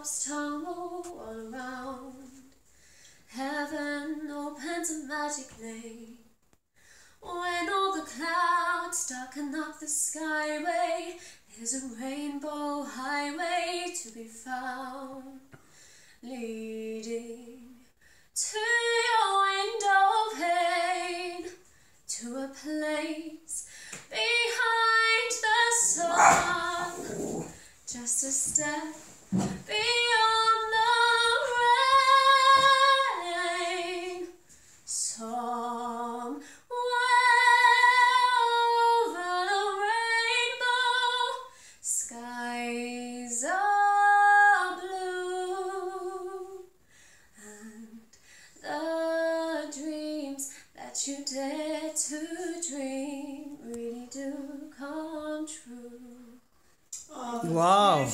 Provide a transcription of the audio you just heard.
raindrops tumble all around. Heaven opens a magic lane. When all the clouds darken up the skyway, there's a rainbow highway to be found, leading to your window pane, to a place behind the sun, just a step beyond the rain. Somewhere over the rainbow, skies are blue, and the dreams that you dare to dream really do come true. Wow.